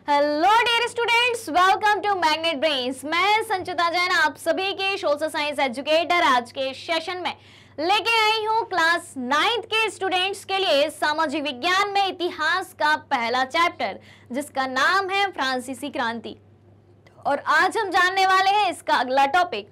Hello dear students, welcome to Magnet Brains. मैं संचिता जैन आप सभी के सोशल साइंस एजुकेटर आज के सेशन में लेके आई हूँ क्लास 9th के स्टूडेंट्स के लिए सामाजिक विज्ञान में इतिहास का पहला चैप्टर, जिसका नाम है फ्रांसीसी क्रांति। और आज हम जानने वाले हैं इसका अगला टॉपिक,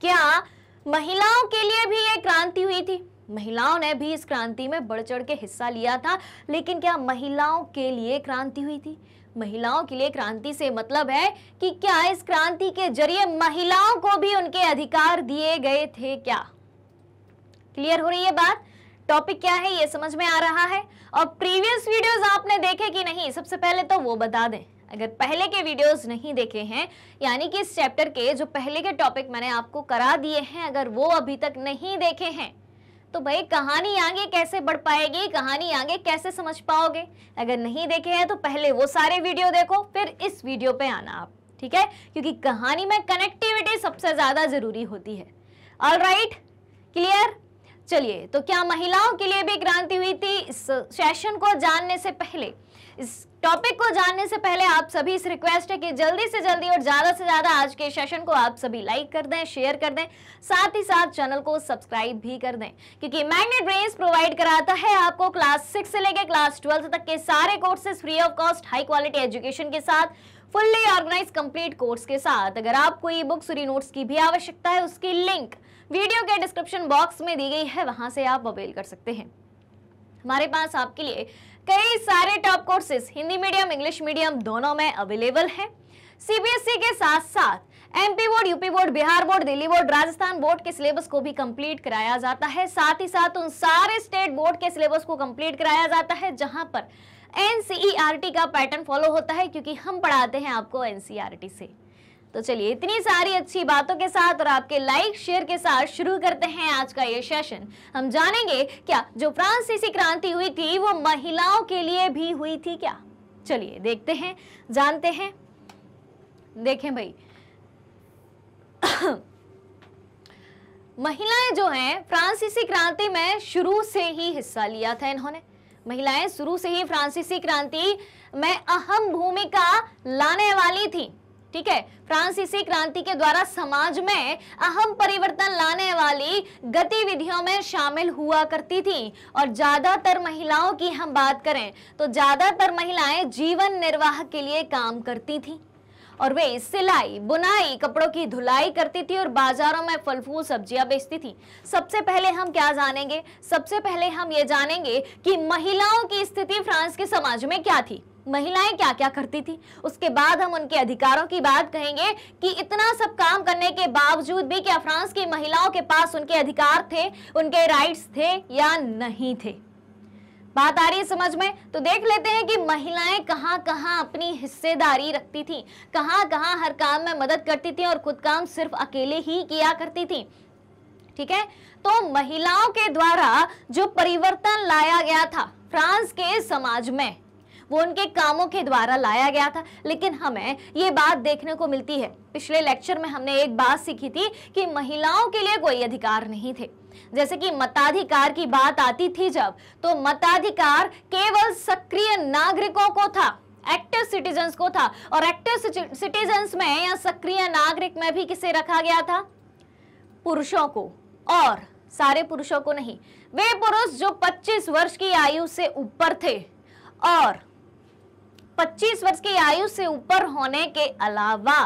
क्या महिलाओं के लिए भी ये क्रांति हुई थी? महिलाओं ने भी इस क्रांति में बढ़ चढ़ के हिस्सा लिया था, लेकिन क्या महिलाओं के लिए क्रांति हुई थी? महिलाओं के लिए क्रांति से मतलब है कि क्या इस क्रांति के जरिए महिलाओं को भी उनके अधिकार दिए गए थे? क्या क्लियर हो रही है बात? टॉपिक क्या है ये समझ में आ रहा है? और प्रीवियस वीडियोस आपने देखे कि नहीं, सबसे पहले तो वो बता दें। अगर पहले के वीडियोस नहीं देखे हैं, यानी कि इस चैप्टर के जो पहले के टॉपिक मैंने आपको करा दिए हैं, अगर वो अभी तक नहीं देखे हैं तो भाई कहानी आगे कैसे बढ़ पाएगी, कहानी आगे कैसे समझ पाओगे? अगर नहीं देखे हैं तो पहले वो सारे वीडियो देखो, फिर इस वीडियो पे आना आप, ठीक है? क्योंकि कहानी में कनेक्टिविटी सबसे ज्यादा जरूरी होती है। Alright, clear? चलिए, तो क्या महिलाओं के लिए भी क्रांति हुई थी? इस सेशन को जानने से पहले, इस टॉपिक को जानने से पहले आप सभी से रिक्वेस्ट है कि जल्दी से जल्दी और ज्यादा से ज्यादा आज के सेशन को आप सभी लाइक कर दें, शेयर कर दें, साथ ही साथ चैनल को सब्सक्राइब भी कर दें, क्योंकि मैग्नेट ब्रेन्स प्रोवाइड कराता है आपको क्लास 6 से लेकर क्लास 12 तक के सारे courses free of cost, high quality education के साथ, फुल्ली ऑर्गेनाइज कंप्लीट कोर्स के साथ। अगर आपको ई बुक्स और नोट्स की भी आवश्यकता है, उसकी लिंक वीडियो के डिस्क्रिप्शन बॉक्स में दी गई है, वहां से आप अवेल कर सकते हैं। हमारे पास आपके लिए कई सारे top courses Hindi medium, English medium दोनों में अवेलेबल है। सीबीएसई के साथ साथ MP board, UP board, Bihar board, Delhi board, Rajasthan board के सिलेबस को भी कंप्लीट कराया जाता है। साथ ही साथ उन सारे स्टेट बोर्ड के सिलेबस को कंप्लीट कराया जाता है जहां पर एनसीईआरटी का पैटर्न फॉलो होता है, क्योंकि हम पढ़ाते हैं आपको एनसीईआरटी से। तो चलिए, इतनी सारी अच्छी बातों के साथ और आपके लाइक शेयर के साथ शुरू करते हैं आज का ये सेशन। हम जानेंगे क्या जो फ्रांसीसी क्रांति हुई थी वो महिलाओं के लिए भी हुई थी क्या? चलिए देखते हैं, जानते हैं। देखें भाई, महिलाएं जो हैं फ्रांसीसी क्रांति में शुरू से ही हिस्सा लिया था इन्होंने। महिलाएं शुरू से ही फ्रांसीसी क्रांति में अहम भूमिका लाने वाली थी, ठीक है? फ्रांसीसी क्रांति के द्वारा समाज में अहम परिवर्तन लाने वाली गतिविधियों में शामिल हुआ करती थी। और ज्यादातर महिलाओं की हम बात करें तो ज्यादातर महिलाएं जीवन निर्वाह के लिए काम करती थी, और वे सिलाई, बुनाई, कपड़ों की धुलाई करती थी और बाजारों में फल फूल सब्जियां बेचती थी। सबसे पहले हम क्या जानेंगे? सबसे पहले हम ये जानेंगे कि महिलाओं की स्थिति फ्रांस के समाज में क्या थी, महिलाएं क्या क्या करती थी। उसके बाद हम उनके अधिकारों की बात कहेंगे कि इतना सब काम करने के बावजूद भी क्या फ्रांस की महिलाओं के पास उनके अधिकार थे, उनके राइट्स थे या नहीं थे। बात आ रही है समझ में? तो देख लेते हैं कि महिलाएं कहां कहां अपनी हिस्सेदारी रखती थी, कहां कहां हर काम में मदद करती थी और खुद काम सिर्फ अकेले ही किया करती थी, ठीक है? तो महिलाओं के द्वारा जो परिवर्तन लाया गया था फ्रांस के समाज में, वो उनके कामों के द्वारा लाया गया था। लेकिन हमें ये बात देखने को मिलती है, पिछले लेक्चर में हमने एक बात सीखी थी कि महिलाओं के लिए कोई अधिकार नहीं थे। जैसे कि मताधिकार की बात आती थी जब, तो मताधिकार केवल सक्रिय नागरिकों को था, एक्टिव सिटीजन्स को था। और एक्टिव सिटीजन्स में या सक्रिय नागरिक में भी किसे रखा गया था? पुरुषों को, और सारे पुरुषों को नहीं। वे पुरुष जो 25 वर्ष की आयु से ऊपर थे, और 25 वर्ष की आयु से ऊपर होने के अलावा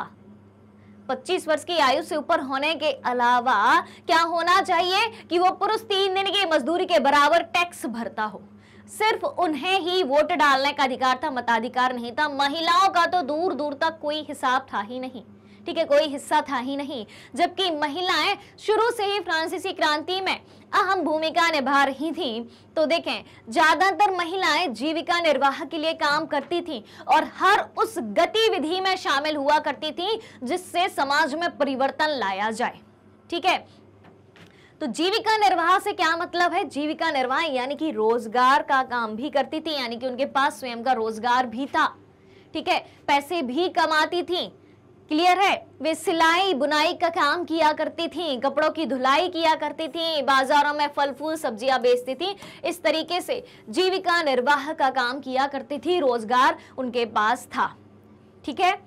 25 वर्ष की आयु से ऊपर होने के अलावा क्या होना चाहिए कि वो पुरुष 3 दिन की मजदूरी के बराबर टैक्स भरता हो। सिर्फ उन्हें ही वोट डालने का अधिकार था, मताधिकार नहीं था। महिलाओं का तो दूर दूर तक कोई हिसाब था ही नहीं, ठीक है? कोई हिस्सा था ही नहीं। जबकि महिलाएं शुरू से ही फ्रांसीसी क्रांति में अहम भूमिका निभा रही थी। तो देखें, ज्यादातर महिलाएं जीविका निर्वाह के लिए काम करती थी और हर उस गतिविधि में शामिल हुआ करती थी जिससे समाज में परिवर्तन लाया जाए, ठीक है? तो जीविका निर्वाह से क्या मतलब है? जीविका निर्वाह यानी कि रोजगार का काम भी करती थी, यानी कि उनके पास स्वयं का रोजगार भी था, ठीक है? पैसे भी कमाती थी, क्लियर है? वे सिलाई बुनाई का काम किया करती थी, कपड़ों की धुलाई किया करती थी, बाजारों में फल फूल सब्जियां बेचती थी। इस तरीके से जीविका निर्वाह का काम किया करती थी, रोजगार उनके पास था। ठीक है,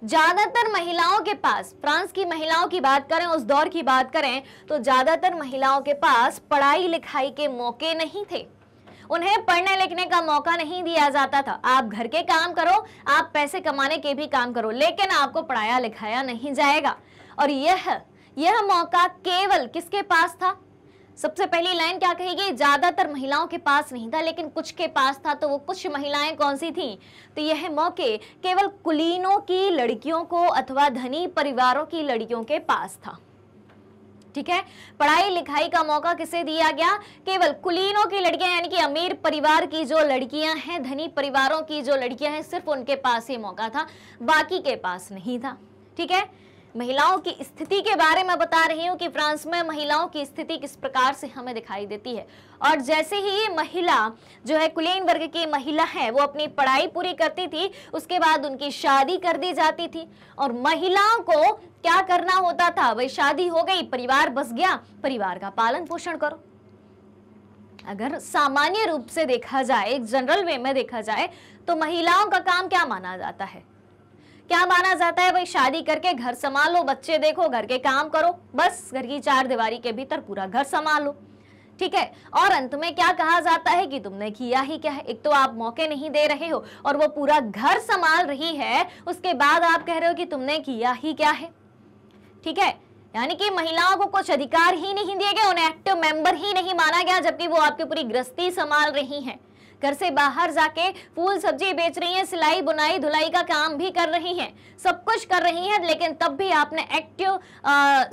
ज्यादातर महिलाओं के पास, फ्रांस की महिलाओं की बात करें, उस दौर की बात करें, तो ज्यादातर महिलाओं के पास पढ़ाई लिखाई के मौके नहीं थे। उन्हें पढ़ने लिखने का मौका नहीं दिया जाता था। आप घर के काम करो, आप पैसे कमाने के भी काम करो, लेकिन आपको पढ़ाया लिखाया नहीं जाएगा। और यह मौका केवल किसके पास था? सबसे पहली लाइन क्या कहेगी? ज्यादातर महिलाओं के पास नहीं था, लेकिन कुछ के पास था। तो वो कुछ महिलाएं कौन सी थीं? तो यह मौके केवल कुलीनों की लड़कियों को अथवा धनी परिवारों की लड़कियों के पास था। ठीक है, पढ़ाई लिखाई का मौका किसे दिया गया? केवल कुलीनों की लड़कियां, यानी कि अमीर परिवार की जो लड़कियां हैं, धनी परिवारों की जो लड़कियां हैं, सिर्फ उनके पास ही मौका था, बाकी के पास नहीं था। ठीक है, महिलाओं की स्थिति के बारे में बता रही हूं कि फ्रांस में महिलाओं की स्थिति किस प्रकार से हमें दिखाई देती है। और जैसे ही ये महिला जो है, कुलीन वर्ग की महिला है, वो अपनी पढ़ाई पूरी करती थी, उसके बाद उनकी शादी कर दी जाती थी। और महिलाओं को क्या करना होता था? भाई शादी हो गई, परिवार बस गया, परिवार का पालन पोषण करो। अगर सामान्य रूप से देखा जाए, एक जनरल वे में देखा जाए, तो महिलाओं का काम क्या माना जाता है? क्या माना जाता है? भाई शादी करके घर संभालो, बच्चे देखो, घर के काम करो, बस घर की चार दीवारी के भीतर पूरा घर संभालो। ठीक है, और अंत में क्या कहा जाता है कि तुमने किया ही क्या है? एक तो आप मौके नहीं दे रहे हो और वो पूरा घर संभाल रही है, उसके बाद आप कह रहे हो कि तुमने किया ही क्या है। ठीक है, यानी कि महिलाओं को कुछ अधिकार ही नहीं दिए गए, उन्हें एक्टिव मेंबर ही नहीं माना गया, जबकि वो आपकी पूरी गृहस्थी संभाल रही हैं, घर से बाहर जाके फूल सब्जी बेच रही हैं, सिलाई बुनाई धुलाई का काम भी कर रही हैं, सब कुछ कर रही हैं, लेकिन तब भी आपने एक्टिव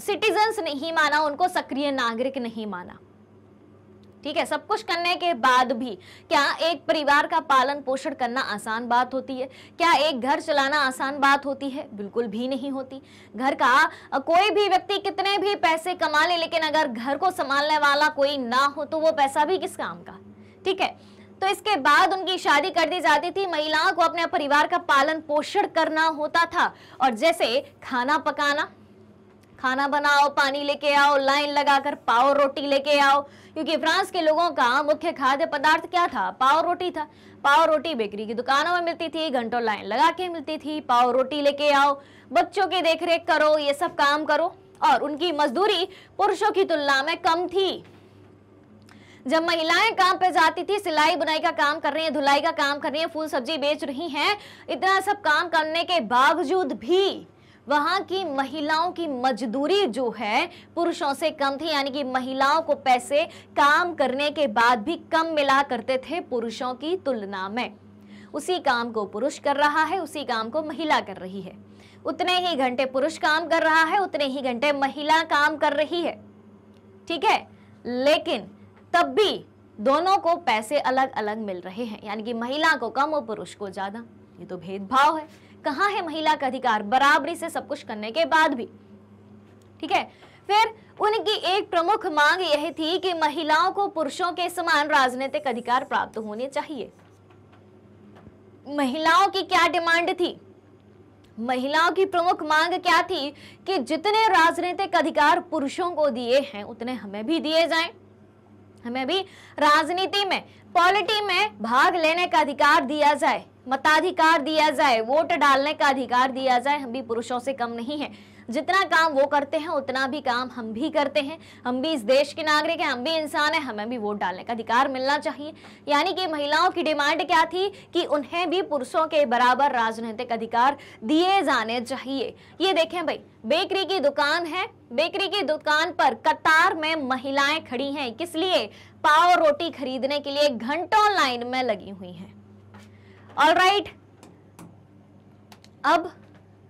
सिटीजन्स नहीं माना, उनको सक्रिय नागरिक नहीं माना। ठीक है, सब कुछ करने के बाद भी क्या एक परिवार का पालन पोषण करना आसान बात होती है? क्या एक घर चलाना आसान बात होती है? बिल्कुल भी नहीं होती। घर का कोई भी व्यक्ति कितने भी पैसे कमा ले, लेकिन अगर घर को संभालने वाला कोई ना हो तो वो पैसा भी किस काम का? ठीक है, तो इसके बाद उनकी शादी कर दी जाती थी। महिलाओं को अपने परिवार का पालन पोषण करना होता था। और जैसे खाना पकाना, खाना बनाओ, पानी लेके आओ, लाइन लगाकर पाव रोटी लेके आओ, क्योंकि फ्रांस के लोगों का मुख्य खाद्य पदार्थ क्या था? पाव रोटी था। पाव रोटी बेकरी की दुकानों में मिलती थी, घंटों लाइन लगा के मिलती थी। पाव रोटी लेके आओ, बच्चों की देखरेख करो, ये सब काम करो। और उनकी मजदूरी पुरुषों की तुलना में कम थी। जब महिलाएं काम पे जाती थी, सिलाई बुनाई का काम कर रही हैं, धुलाई का काम कर रही हैं, फूल सब्जी बेच रही हैं, इतना सब काम करने के बावजूद भी वहां की महिलाओं की मजदूरी जो है पुरुषों से कम थी। यानी कि महिलाओं को पैसे काम करने के बाद भी कम मिला करते थे पुरुषों की तुलना में। उसी काम को पुरुष कर रहा है, उसी काम को महिला कर रही है। उतने ही घंटे पुरुष काम कर रहा है, उतने ही घंटे महिला काम कर रही है। ठीक है, लेकिन तब भी दोनों को पैसे अलग अलग मिल रहे हैं, यानी कि महिला को कम और पुरुष को ज्यादा। ये तो भेदभाव है। कहाँ है महिला का अधिकार? बराबरी से सब कुछ करने के बाद भी। ठीक है, फिर उनकी एक प्रमुख मांग यह थी कि महिलाओं को पुरुषों के समान राजनीतिक अधिकार प्राप्त होने चाहिए। महिलाओं की क्या डिमांड थी? महिलाओं की प्रमुख मांग क्या थी कि जितने राजनीतिक अधिकार पुरुषों को दिए हैं उतने हमें भी दिए जाएं। हमें भी राजनीति में, पॉलिटी में भाग लेने का अधिकार दिया जाए, मताधिकार दिया जाए, वोट डालने का अधिकार दिया जाए। हम भी पुरुषों से कम नहीं हैं। जितना काम वो करते हैं उतना भी काम हम भी करते हैं। हम भी इस देश के नागरिक हैं, हम भी इंसान हैं, हमें भी वोट डालने का अधिकार मिलना चाहिए। यानी कि महिलाओं की डिमांड क्या थी कि उन्हें भी पुरुषों के बराबर राजनीतिक अधिकार दिए जाने चाहिए। ये देखें भाई, बेकरी की दुकान है, बेकरी की दुकान पर कतार में महिलाएं खड़ी हैं। किस लिए? पाव रोटी खरीदने के लिए घंटों लाइन में लगी हुई हैं। ऑलराइट,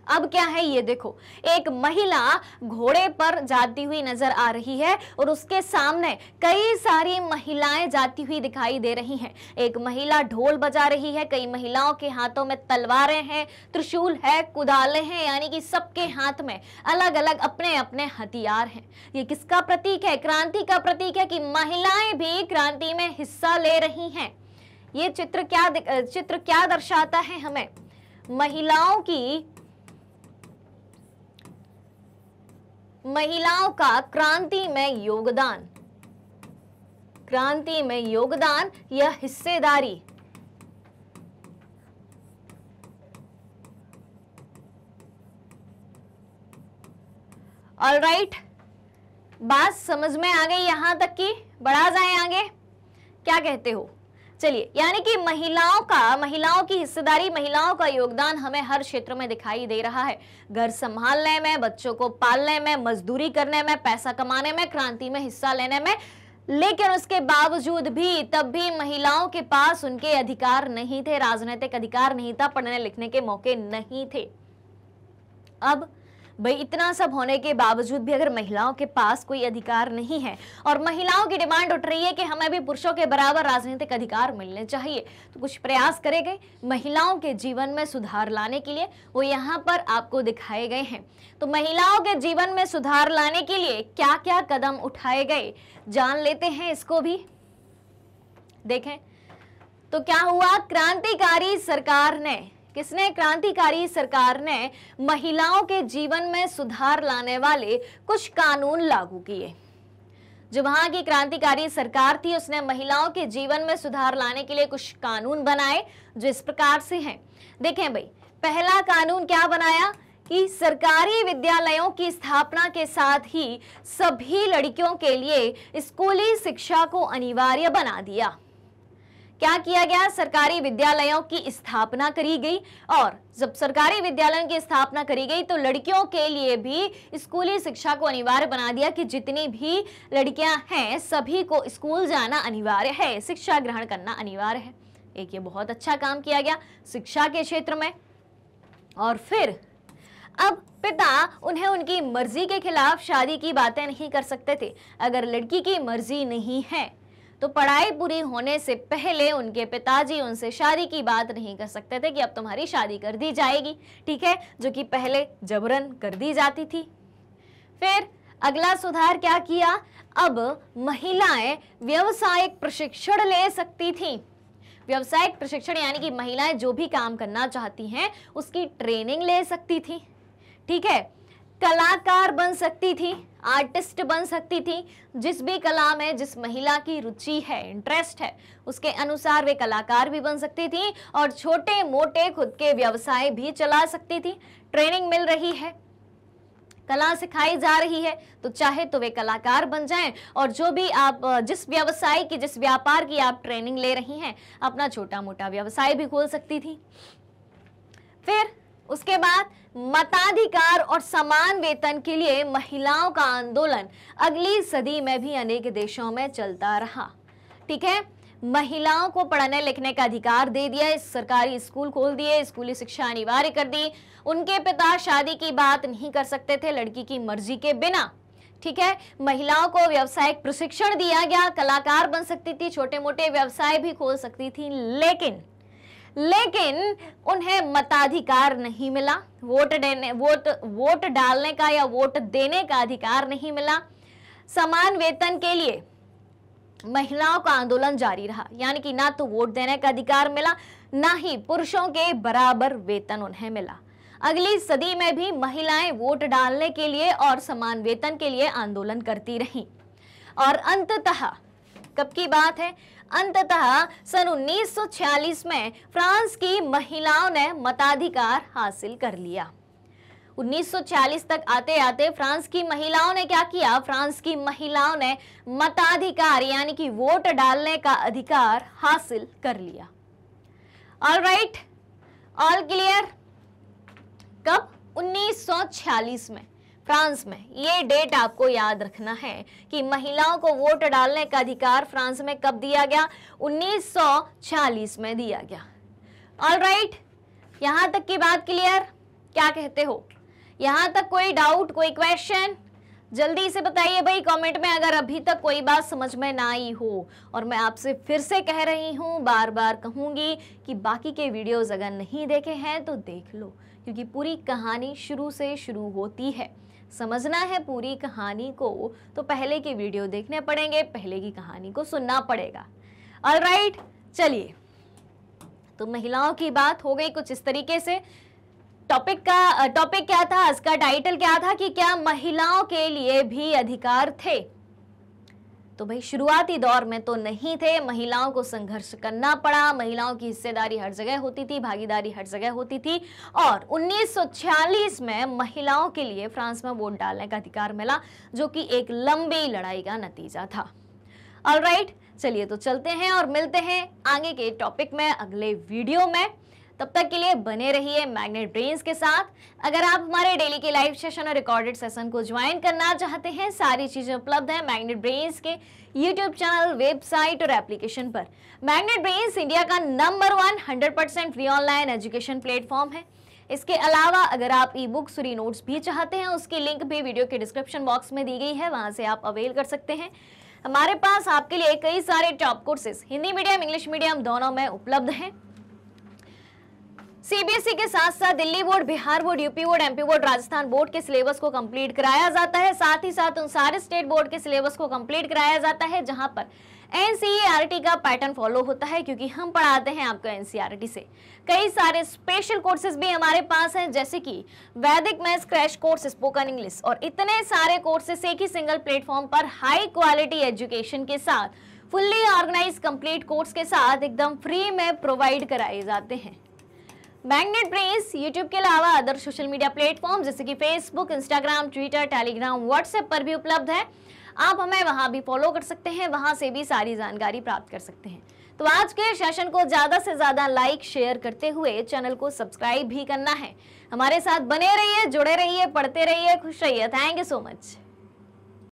अब क्या है ये देखो, एक महिला घोड़े पर जाती हुई नजर आ रही है और उसके सामने कई सारी महिलाएं जाती हुई दिखाई दे रही हैं। एक महिला ढोल बजा रही है, कई महिलाओं के हाथों में तलवारें हैं, त्रिशूल है, कुदाले हैं, यानी कि सबके हाथ में अलग अलग अपने अपने हथियार हैं। ये किसका प्रतीक है? क्रांति का प्रतीक है कि महिलाएं भी क्रांति में हिस्सा ले रही हैं। ये चित्र क्या दर्शाता है हमें? महिलाओं की महिलाओं का क्रांति में योगदान या हिस्सेदारी। ऑलराइट, बात समझ में आ गई यहां तक की? बढ़ा जाए आगे, क्या कहते हो? चलिए, यानी कि महिलाओं की हिस्सेदारी, महिलाओं का योगदान हमें हर क्षेत्र में दिखाई दे रहा है। घर संभालने में, बच्चों को पालने में, मजदूरी करने में, पैसा कमाने में, क्रांति में हिस्सा लेने में। लेकिन उसके बावजूद भी तब भी महिलाओं के पास उनके अधिकार नहीं थे, राजनीतिक अधिकार नहीं था, पढ़ने लिखने के मौके नहीं थे। अब भाई इतना सब होने के बावजूद भी अगर महिलाओं के पास कोई अधिकार नहीं है और महिलाओं की डिमांड उठ रही है कि हमें भी पुरुषों के बराबर राजनीतिक अधिकार मिलने चाहिए, तो कुछ प्रयास करे गए महिलाओं के जीवन में सुधार लाने के लिए, वो यहाँ पर आपको दिखाए गए हैं। तो महिलाओं के जीवन में सुधार लाने के लिए क्या क्या कदम उठाए गए, जान लेते हैं इसको भी। देखें तो क्या हुआ, क्रांतिकारी सरकार ने महिलाओं के जीवन में सुधार लाने वाले कुछ कानून लागू किए। जो वहां की क्रांतिकारी सरकार थी उसने महिलाओं के जीवन में सुधार लाने के लिए कुछ कानून बनाए जो इस प्रकार से हैं। देखें भाई, पहला कानून क्या बनाया कि सरकारी विद्यालयों की स्थापना के साथ ही सभी लड़कियों के लिए स्कूली शिक्षा को अनिवार्य बना दिया। क्या किया गया, सरकारी विद्यालयों की स्थापना करी गई, और जब सरकारी विद्यालयों की स्थापना करी गई तो लड़कियों के लिए भी स्कूली शिक्षा को अनिवार्य बना दिया कि जितनी भी लड़कियां हैं सभी को स्कूल जाना अनिवार्य है, शिक्षा ग्रहण करना अनिवार्य है। एक ये बहुत अच्छा काम किया गया शिक्षा के क्षेत्र में। और फिर अब पिता उन्हें उनकी मर्जी के खिलाफ शादी की बातें नहीं कर सकते थे। अगर लड़की की मर्जी नहीं है तो पढ़ाई पूरी होने से पहले उनके पिताजी उनसे शादी की बात नहीं कर सकते थे कि अब तुम्हारी शादी कर दी जाएगी, ठीक है, जो कि पहले जबरन कर दी जाती थी। फिर अगला सुधार क्या किया, अब महिलाएं व्यावसायिक प्रशिक्षण ले सकती थी। व्यावसायिक प्रशिक्षण यानी कि महिलाएं जो भी काम करना चाहती हैं उसकी ट्रेनिंग ले सकती थी, ठीक है, कलाकार बन सकती थी, आर्टिस्ट बन सकती थी। जिस भी कला में जिस महिला की रुचि है, इंटरेस्ट है, उसके अनुसार वे कलाकार भी बन सकती थी और छोटे मोटे खुद के व्यवसाय भी चला सकती थी। ट्रेनिंग मिल रही है, कला सिखाई जा रही है, तो चाहे तो वे कलाकार बन जाएं और जो भी आप जिस व्यवसाय की, जिस व्यापार की आप ट्रेनिंग ले रही हैं, अपना छोटा मोटा व्यवसाय भी खोल सकती थी। फिर उसके बाद मताधिकार और समान वेतन के लिए महिलाओं का आंदोलन अगली सदी में भी अनेक देशों में चलता रहा, ठीक है। महिलाओं को पढ़ने लिखने का अधिकार दे दिया, सरकारी स्कूल खोल दिए, स्कूली शिक्षा अनिवार्य कर दी। उनके पिता शादी की बात नहीं कर सकते थे लड़की की मर्जी के बिना, ठीक है। महिलाओं को व्यावसायिक प्रशिक्षण दिया गया, कलाकार बन सकती थी, छोटे मोटे व्यवसाय भी खोल सकती थी, लेकिन उन्हें मताधिकार नहीं मिला, वोट डालने का या वोट देने का अधिकार नहीं मिला। समान वेतन के लिए महिलाओं का आंदोलन जारी रहा, यानी कि ना तो वोट देने का अधिकार मिला, ना ही पुरुषों के बराबर वेतन उन्हें मिला। अगली सदी में भी महिलाएं वोट डालने के लिए और समान वेतन के लिए आंदोलन करती रहीं और अंततः, कब की बात है, अंततः सन 1946 में फ्रांस की महिलाओं ने मताधिकार हासिल कर लिया। 1940 तक आते आते फ्रांस की महिलाओं ने क्या किया, फ्रांस की महिलाओं ने मताधिकार यानी कि वोट डालने का अधिकार हासिल कर लिया। Alright, all clear. कब? 1946 में फ्रांस में। ये डेट आपको याद रखना है कि महिलाओं को वोट डालने का अधिकार फ्रांस में कब दिया गया, 1946 में दिया गया। ऑलराइट, यहां तक की बात क्लियर? क्या कहते हो? यहां तक कोई डाउट, कोई क्वेश्चन? जल्दी से बताइए भाई कमेंट में अगर अभी तक कोई बात समझ में ना आई हो। और मैं आपसे फिर से कह रही हूं, बार बार कहूंगी कि बाकी के वीडियोस अगर नहीं देखे हैं तो देख लो, क्योंकि पूरी कहानी शुरू से शुरू होती है। समझना है पूरी कहानी को तो पहले के वीडियो देखने पड़ेंगे, पहले की कहानी को सुनना पड़ेगा। ऑलराइट, चलिए, तो महिलाओं की बात हो गई कुछ इस तरीके से। टॉपिक क्या था, इसका टाइटल क्या था कि क्या महिलाओं के लिए भी अधिकार थे? तो भाई शुरुआती दौर में तो नहीं थे, महिलाओं को संघर्ष करना पड़ा, महिलाओं की हिस्सेदारी हर जगह होती थी, भागीदारी हर जगह होती थी, और 1946 में महिलाओं के लिए फ्रांस में वोट डालने का अधिकार मिला, जो कि एक लंबी लड़ाई का नतीजा था। ऑलराइट, चलिए तो चलते हैं और मिलते हैं आगे के टॉपिक में अगले वीडियो में। तब तक के लिए बने रहिए मैग्नेट ब्रेन्स के साथ। अगर आप हमारे डेली के लाइव सेशन और रिकॉर्डेड सेशन को ज्वाइन करना चाहते हैं, सारी चीजें उपलब्ध हैं मैग्नेट ब्रेन्स के यूट्यूब चैनल, वेबसाइट और एप्लीकेशन पर। मैग्नेट ब्रेन्स इंडिया का number 1 100% free online education platform है। इसके अलावा अगर आप ई बुक्स और ई नोट्स भी चाहते हैं, उसकी लिंक भी वीडियो के डिस्क्रिप्शन बॉक्स में दी गई है, वहां से आप अवेल कर सकते हैं। हमारे पास आपके लिए कई सारे top courses Hindi medium, English medium दोनों में उपलब्ध हैं। सीबीएसई के साथ साथ Delhi board, Bihar board, UP board, MP board, Rajasthan board के सिलेबस को कंप्लीट कराया जाता है। साथ ही साथ उन सारे स्टेट बोर्ड के सिलेबस को कंप्लीट कराया जाता है जहां पर एनसीईआरटी का पैटर्न फॉलो होता है, क्योंकि हम पढ़ाते हैं आपको एनसीईआरटी से। कई सारे स्पेशल कोर्सेज भी हमारे पास हैं, जैसे कि वैदिक maths crash course, spoken English, और इतने सारे कोर्सेज एक ही सिंगल प्लेटफॉर्म पर हाई क्वालिटी एजुकेशन के साथ, फुल्ली ऑर्गेनाइज कंप्लीट कोर्स के साथ एकदम फ्री में प्रोवाइड कराए जाते हैं। मैग्नेट ब्रेन्स यूट्यूब के अलावा अदर सोशल मीडिया प्लेटफॉर्म जैसे कि Facebook, Instagram, Twitter, Telegram, WhatsApp पर भी उपलब्ध है। आप हमें वहां भी फॉलो कर सकते हैं, वहां से भी सारी जानकारी प्राप्त कर सकते हैं। तो आज के सेशन को ज्यादा से ज्यादा लाइक शेयर करते हुए चैनल को सब्सक्राइब भी करना है। हमारे साथ बने रहिए, जुड़े रहिए, पढ़ते रहिए, खुश रहिए। Thank you so much.